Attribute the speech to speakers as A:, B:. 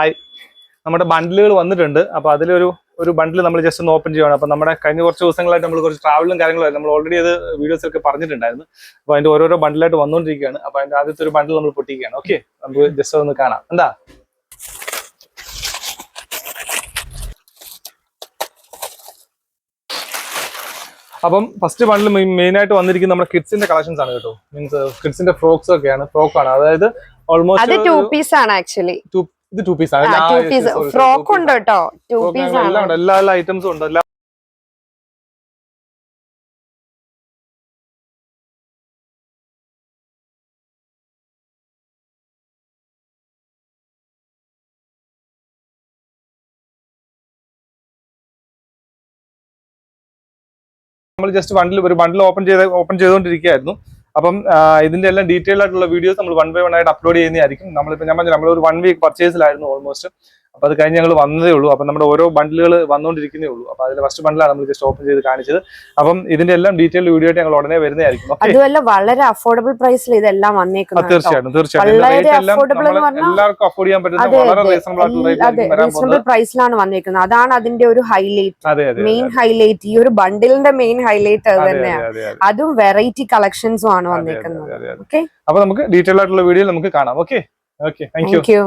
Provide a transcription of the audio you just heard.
A: Hi, നമ്മുടെ ബണ്ടിലുകൾ വന്നിട്ടുണ്ട്. അപ്പോൾ അതിലൊരു ബണ്ടിൽ നമ്മൾ ജസ്റ്റ് ഒന്ന് ഓപ്പൺ ചെയ്യുകയാണ്. അപ്പോൾ നമ്മുടെ കഴിഞ്ഞ കുറച്ച് ദിവസങ്ങളായിട്ട് നമ്മൾ കുറച്ച് ട്രാവലും കാര്യങ്ങളും നമ്മൾ ഓൾറെഡി അത് വീഡിയോസൊക്കെ പറഞ്ഞിട്ടുണ്ടായിരുന്നു. അപ്പോൾ അതിന്റെ ഓരോരോ ബണ്ടിലായിട്ട് വന്നുകൊണ്ടിരിക്കുകയാണ്. അപ്പോൾ അതിന്റെ ആദ്യത്തെ ഒരു ബണ്ടിൽ നമ്മൾ പൊട്ടിക്കുകയാണ്. ഓക്കെ, നമുക്ക് ജസ്റ്റ് ഒന്ന് കാണാം. എന്താ അപ്പം ഫസ്റ്റ് ബണ്ടിൽ മെയിൻ ആയിട്ട് വന്നിരിക്കുന്നത് നമ്മുടെ കിഡ്സിന്റെ കളക്ഷൻസ് ആണ് കേട്ടോ. മീൻസ് കിഡ്സിന്റെ ഫ്രോക്സ് ഒക്കെയാണ്. ഫ്രോക്കാണ്, അതായത് ഓൾമോസ്റ്റ്
B: ഇത് 2 പീസ് ആണ്. ആക്ച്വലി
A: ഇത് 2 പീസ് ആണ്.
B: ഫ്രോക്ക് ഉണ്ട് കേട്ടോ, 2 പീസ് ആണ്.
A: എല്ലാ ഐറ്റംസും ഉണ്ട്. നമ്മൾ ജസ്റ്റ് ഒരു ബണ്ടിൽ ഓപ്പൺ ചെയ്തുകൊണ്ടിരിക്കുകയായിരുന്നു. അപ്പം ഇതിന്റെ എല്ലാം ഡീറ്റെയിൽ ആയിട്ടുള്ള വീഡിയോസ് നമ്മൾ 1 by 1 ആയിട്ട് അപ്ലോഡ് ചെയ്യുന്നതായിരിക്കും. നമ്മളിപ്പോൾ നമ്മളൊരു 1 week പർച്ചേസിലായിരുന്നു ഓൾമോസ്റ്റ്. അപ്പോൾ അത് കഴിഞ്ഞ് ഞങ്ങൾ വന്നതേ ഉള്ളൂ. അപ്പം നമ്മുടെ ഓരോ ബണ്ടിലുകൾ വന്നുകൊണ്ടിരിക്കുന്നേ ഉള്ളൂ. അപ്പോൾ അതിൽ ഫസ്റ്റ് ബണ്ടിലാണ് നമ്മൾ ജസ്റ്റ് ഓപ്പൺ ചെയ്ത് കാണിച്ചത്. അപ്പം ഇതിന്റെ എല്ലാം ഡീറ്റെയിൽ വീഡിയോ ആയിട്ട് ഞങ്ങൾ ഉടനെ വരുന്നതായിരിക്കും.
B: അതുമല്ല വളരെ അഫോർഡബിൾ പ്രൈസിൽ ഇതെല്ലാം വന്നേക്കുന്നത്.
A: തീർച്ചയായിട്ടും എല്ലാവർക്കും അഫോർഡ് ചെയ്യാൻ പറ്റുന്ന വളരെ
B: റീസണബിൾ പ്രൈസിലാണ് വന്നേക്കുന്നത്. അതാണ് അതിന്റെ ഒരു ഹൈലൈറ്റ്, മെയിൻ ഹൈലൈറ്റ്. ഈ ഒരു ബണ്ടിലിന്റെ മെയിൻ ഹൈലൈറ്റ് അത് തന്നെയാണ്. അതും വെറൈറ്റി കളക്ഷൻസും ആണ് വന്നേക്കുന്നത്.
A: അപ്പൊ നമുക്ക് ഡീറ്റെയിൽ ആയിട്ടുള്ള വീഡിയോ നമുക്ക് കാണാം. Okay, thank you.